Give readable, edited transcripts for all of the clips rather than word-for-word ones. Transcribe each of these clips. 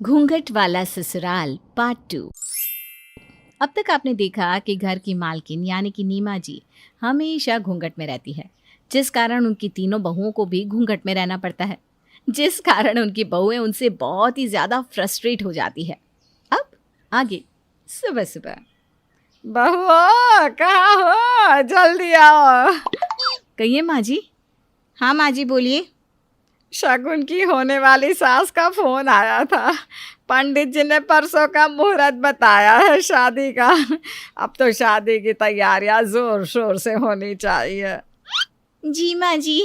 घूंघट वाला ससुराल पार्ट 2। अब तक आपने देखा कि घर की मालकिन यानी कि नीमा जी हमेशा घूंघट में रहती है, जिस कारण उनकी तीनों बहुओं को भी घूंघट में रहना पड़ता है, जिस कारण उनकी बहुएं उनसे बहुत ही ज़्यादा फ्रस्ट्रेट हो जाती है। अब आगे सुबह सुबह, बहुओं कहाँ हो, जल्दी आओ। कहिए माँ जी। हाँ माँ जी बोलिए। शगुन की होने वाली सास का फोन आया था। पंडित जी ने परसों का मुहूर्त बताया है शादी का। अब तो शादी की तैयारियां जोर शोर से होनी चाहिए। जी माँ जी।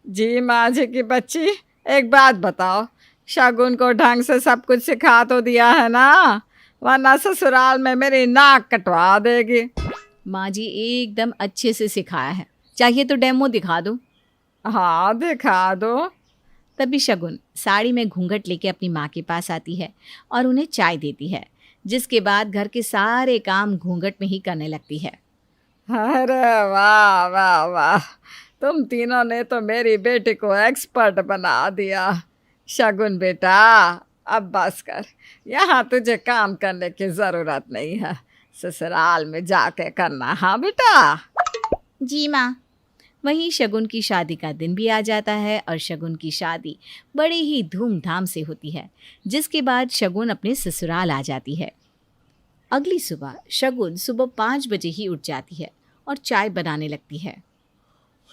जी माँ जी की बच्ची, एक बात बताओ, शगुन को ढंग से सब कुछ सिखा तो दिया है ना, वरना ससुराल में मेरी नाक कटवा देगी। माँ जी एकदम अच्छे से सिखाया है, चाहिए तो डेमो दिखा दो। हाँ दिखा दो। तभी शगुन साड़ी में घूंघट लेके अपनी माँ के पास आती है और उन्हें चाय देती है, जिसके बाद घर के सारे काम घूंघट में ही करने लगती है। अरे वाह वाह वाह, तुम तीनों ने तो मेरी बेटी को एक्सपर्ट बना दिया। शगुन बेटा, अब बस कर, यहाँ तुझे काम करने की ज़रूरत नहीं है, ससुराल में जाके करना। हाँ बेटा। जी माँ। वहीं शगुन की शादी का दिन भी आ जाता है और शगुन की शादी बड़े ही धूमधाम से होती है, जिसके बाद शगुन अपने ससुराल आ जाती है। अगली सुबह शगुन सुबह 5 बजे ही उठ जाती है और चाय बनाने लगती है।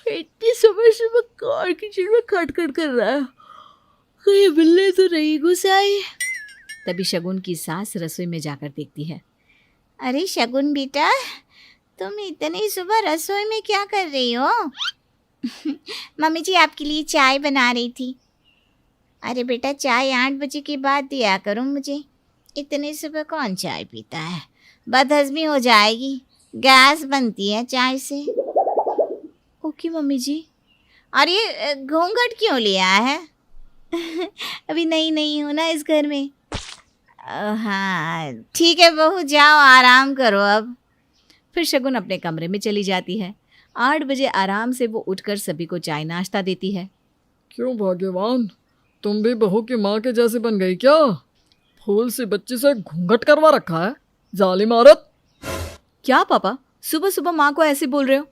इतनी सुबह सुबह कौन किचन में खटखट कर रहा है, कहीं बिल्ली तो नहीं घुस आई। तभी शगुन की सास रसोई में जाकर देखती है। अरे शगुन बेटा, तुम इतनी सुबह रसोई में क्या कर रही हो? मम्मी जी आपके लिए चाय बना रही थी। अरे बेटा, चाय 8 बजे के बाद दिया करो मुझे, इतनी सुबह कौन चाय पीता है, बदहजमी हो जाएगी, गैस बनती है चाय से। ओके मम्मी जी। और ये घूंघट क्यों लिया है? अभी नई हूँ ना इस घर में। हाँ ठीक है बहू, जाओ आराम करो अब। फिर शगुन अपने कमरे में चली जाती है। 8 बजे आराम से वो उठकर सभी को चाय नाश्ता देती है। क्यों भाग्यवान, तुम भी बहू की माँ के जैसे बन गई क्या? फूल सी बच्ची से घूंघट करवा रखा है, जालिम औरत। क्या पापा, सुबह सुबह माँ को ऐसे बोल रहे हो?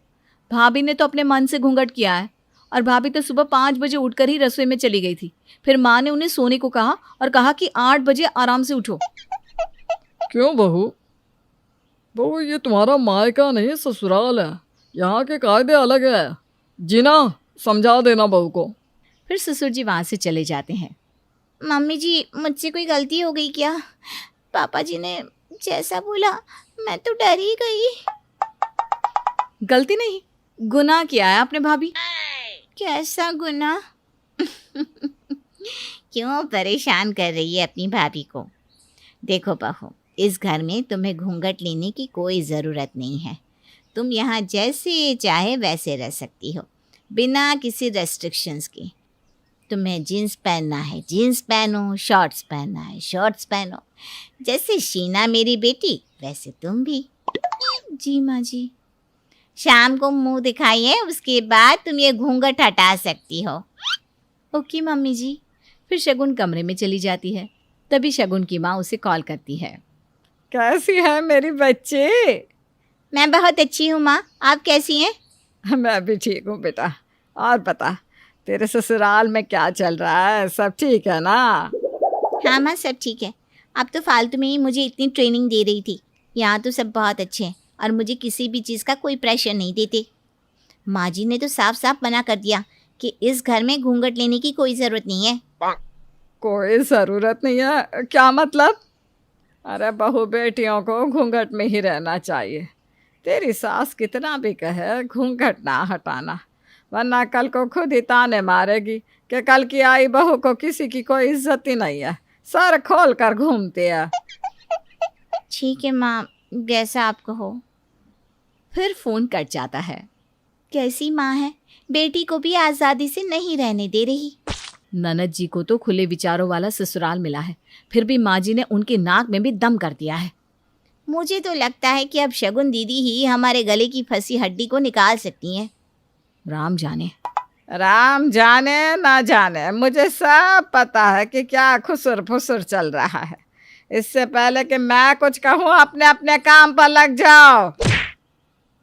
भाभी ने तो अपने मन से घूंघट किया है, और भाभी तो सुबह 5 बजे उठकर ही रसोई में चली गई थी। फिर माँ ने उन्हें सोने को कहा और कहा कि 8 बजे आराम से उठो। क्यों बहू? बहू, ये तुम्हारा मायका नहीं ससुराल है, यहाँ के कायदे अलग है। जीना, समझा देना बहू को। फिर ससुर जी वहाँ से चले जाते हैं। मम्मी जी, मुझसे कोई गलती हो गई क्या? पापा जी ने जैसा बोला मैं तो डर ही गई। गलती नहीं, गुनाह किया है आपने भाभी। कैसा गुनाह? क्यों परेशान कर रही है अपनी भाभी को? देखो बहू, इस घर में तुम्हें घूंघट लेने की कोई ज़रूरत नहीं है। तुम यहाँ जैसे चाहे वैसे रह सकती हो, बिना किसी रेस्ट्रिक्शंस के। तुम्हें जीन्स पहनना है जीन्स पहनो, शॉर्ट्स पहनना है शॉर्ट्स पहनो, जैसे शीना मेरी बेटी वैसे तुम भी। जी माँ जी। शाम को मुंह दिखाइए, उसके बाद तुम ये घूंघट हटा सकती हो। ओके मम्मी जी। फिर शगुन कमरे में चली जाती है। तभी शगुन की माँ उसे कॉल करती है। कैसी है मेरी बच्ची? मैं बहुत अच्छी हूँ माँ, आप कैसी हैं? मैं भी ठीक हूँ बेटा। और बता, तेरे ससुराल में क्या चल रहा है, सब ठीक है ना? हाँ माँ, सब ठीक है। आप तो फालतू में ही मुझे इतनी ट्रेनिंग दे रही थी। यहाँ तो सब बहुत अच्छे हैं और मुझे किसी भी चीज़ का कोई प्रेशर नहीं देते। माँ जी ने तो साफ साफ मना कर दिया कि इस घर में घूंघट लेने की कोई ज़रूरत नहीं है। कोई ज़रूरत नहीं है? क्या मतलब? अरे बहू बेटियों को घूंघट में ही रहना चाहिए। तेरी सास कितना भी कहे घूंघट ना हटाना, वरना कल को खुद ही ताने मारेगी कि कल की आई बहू को किसी की कोई इज्जत ही नहीं है, सर खोल कर घूमती है। ठीक है माँ, जैसा आप कहो। फिर फ़ोन कट जाता है। कैसी माँ है, बेटी को भी आज़ादी से नहीं रहने दे रही। ननद जी को तो खुले विचारों वाला ससुराल मिला है, फिर भी माँ जी ने उनके नाक में भी दम कर दिया है। मुझे तो लगता है कि अब शगुन दीदी ही हमारे गले की फंसी हड्डी को निकाल सकती हैं। राम जाने। राम जाने ना जाने, मुझे सब पता है कि क्या खुसुर फुसुर चल रहा है। इससे पहले कि मैं कुछ कहूँ, अपने अपने काम पर लग जाओ।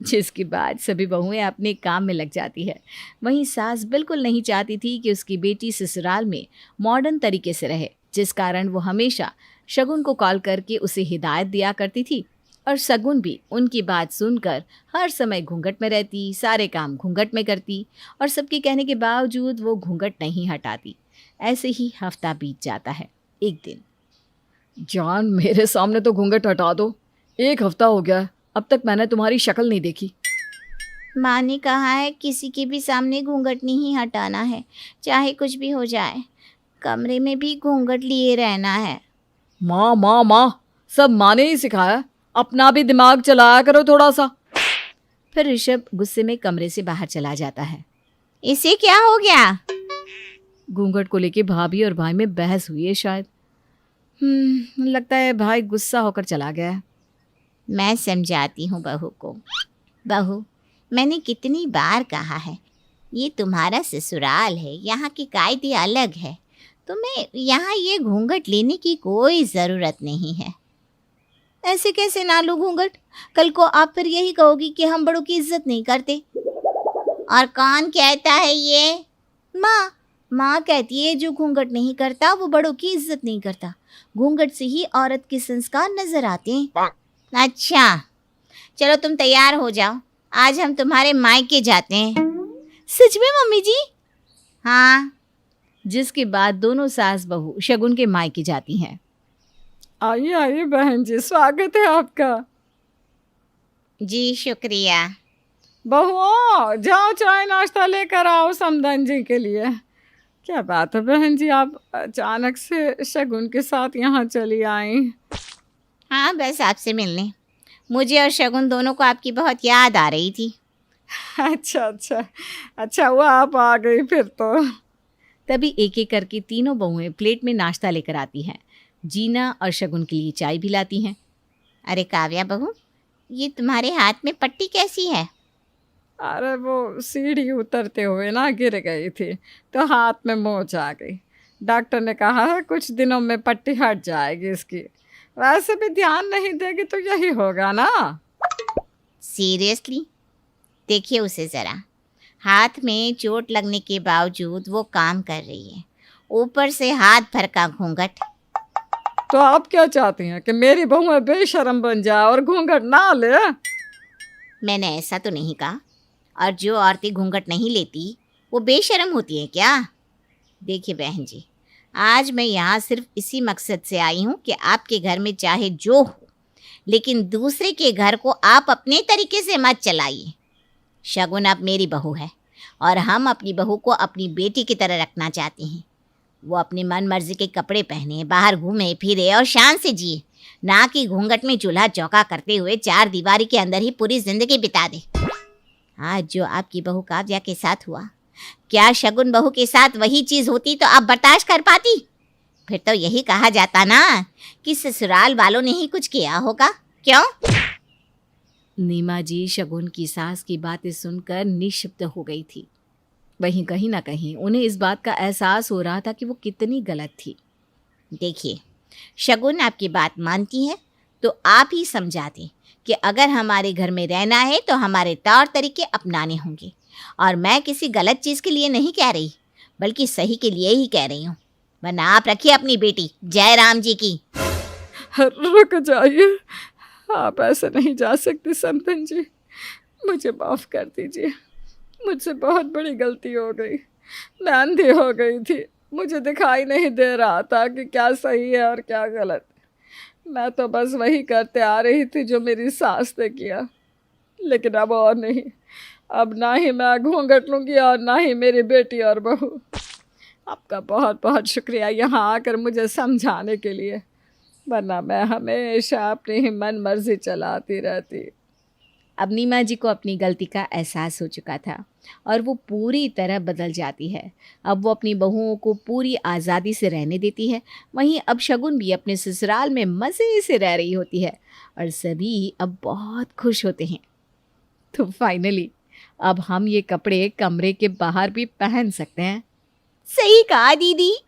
जिसके बाद सभी बहुएं अपने काम में लग जाती है। वहीं सास बिल्कुल नहीं चाहती थी कि उसकी बेटी ससुराल में मॉडर्न तरीके से रहे, जिस कारण वो हमेशा शगुन को कॉल करके उसे हिदायत दिया करती थी और शगुन भी उनकी बात सुनकर हर समय घूंघट में रहती, सारे काम घूंघट में करती और सबके कहने के बावजूद वो घूंघट नहीं हटाती। ऐसे ही हफ्ता बीत जाता है। एक दिन, जान मेरे सामने तो घूंघट हटा दो, 1 हफ्ता हो गया है, अब तक मैंने तुम्हारी शक्ल नहीं देखी। माँ ने कहा है किसी के भी सामने घूंघट नहीं हटाना है, चाहे कुछ भी हो जाए। कमरे में भी घूंघट लिए रहना है। माँ माँ माँ, सब माँ ने ही सिखाया, अपना भी दिमाग चलाया करो थोड़ा सा। फिर ऋषभ गुस्से में कमरे से बाहर चला जाता है। इसे क्या हो गया? घूंघट को लेके भाभी और भाई में बहस हुई है शायद। लगता है भाई गुस्सा होकर चला गया है। मैं समझाती हूँ बहू को। बहू, मैंने कितनी बार कहा है, ये तुम्हारा ससुराल है, यहाँ की कायदे अलग है। तुम्हें यहाँ ये घूंघट लेने की कोई ज़रूरत नहीं है। ऐसे कैसे ना लो घूंघट? कल को आप फिर यही कहोगी कि हम बड़ों की इज्जत नहीं करते। और कौन कहता है ये? माँ कहती है जो घूंघट नहीं करता वो बड़ों की इज्जत नहीं करता। घूंघट से ही औरत के संस्कार नजर आते हैं। अच्छा, चलो तुम तैयार हो जाओ, आज हम तुम्हारे मायके जाते हैं। सच में मम्मी जी? हाँ। जिसके बाद दोनों सास बहू शगुन के मायके जाती हैं। आइए आइए बहन जी, स्वागत है आपका। जी शुक्रिया। बहुओं, जाओ चाय नाश्ता लेकर आओ समधन जी के लिए। क्या बात है बहन जी, आप अचानक से शगुन के साथ यहाँ चली आई? हाँ, बस आपसे मिलने। मुझे और शगुन दोनों को आपकी बहुत याद आ रही थी। अच्छा हुआ आप आ गई फिर तो। तभी एक एक करके तीनों बहुएं प्लेट में नाश्ता लेकर आती हैं। जीना और शगुन के लिए चाय भी लाती हैं। अरे काव्या बहू, ये तुम्हारे हाथ में पट्टी कैसी है? अरे वो सीढ़ी उतरते हुए ना गिर गई थी तो हाथ में मोच आ गई। डॉक्टर ने कहा है कुछ दिनों में पट्टी हट जाएगी इसकी। वैसे भी ध्यान नहीं देगी तो यही होगा ना। सीरियसली? देखिए उसे ज़रा, हाथ में चोट लगने के बावजूद वो काम कर रही है, ऊपर से हाथ भर का घूंघट। तो आप क्या चाहती हैं कि मेरी बहू बेशर्म बन जाए और घूंघट ना ले? मैंने ऐसा तो नहीं कहा। और जो औरतें घूंघट नहीं लेती वो बेशर्म होती हैं क्या? देखिए बहन जी, आज मैं यहाँ सिर्फ इसी मकसद से आई हूँ कि आपके घर में चाहे जो हो, लेकिन दूसरे के घर को आप अपने तरीके से मत चलाइए। शगुन अब मेरी बहू है और हम अपनी बहू को अपनी बेटी की तरह रखना चाहते हैं। वो अपनी मन मर्जी के कपड़े पहने, बाहर घूमे फिरे और शान से जिए, ना कि घूंघट में चूल्हा चौका करते हुए 4 दीवारी के अंदर ही पूरी जिंदगी बिता दे। आज जो आपकी बहू काव्या के साथ हुआ, क्या शगुन बहू के साथ वही चीज़ होती तो आप बर्दाश्त कर पाती? फिर तो यही कहा जाता ना कि ससुराल वालों ने ही कुछ किया होगा। क्यों? नीमा जी शगुन की सास की बातें सुनकर निश्शब्द हो गई थी। वहीं कहीं ना कहीं उन्हें इस बात का एहसास हो रहा था कि वो कितनी गलत थी। देखिए, शगुन आपकी बात मानती है तो आप ही समझा दें कि अगर हमारे घर में रहना है तो हमारे तौर तरीके अपनाने होंगे। और मैं किसी गलत चीज़ के लिए नहीं कह रही, बल्कि सही के लिए ही कह रही हूँ। वरना आप रखिए अपनी बेटी जय राम जी की। रुक जाइए, आप ऐसे नहीं जा सकती समधन जी, मुझे माफ़ कर दीजिए। मुझसे बहुत बड़ी गलती हो गई। मैं अंधी हो गई थी, मुझे दिखाई नहीं दे रहा था कि क्या सही है और क्या गलत। मैं तो बस वही करते आ रही थी जो मेरी सास ने किया, लेकिन अब और नहीं। अब ना ही मैं घूंघट लूँगी और ना ही मेरी बेटी और बहू। आपका बहुत बहुत शुक्रिया यहाँ आकर मुझे समझाने के लिए, वरना मैं हमेशा अपनी ही मन मर्जी चलाती रहती। अब नीमा जी को अपनी गलती का एहसास हो चुका था और वो पूरी तरह बदल जाती है। अब वो अपनी बहुओं को पूरी आज़ादी से रहने देती है। वहीं अब शगुन भी अपने ससुराल में मज़े से रह रही होती है और सभी अब बहुत खुश होते हैं। तो फाइनली अब हम ये कपड़े कमरे के बाहर भी पहन सकते हैं। सही कहा दीदी।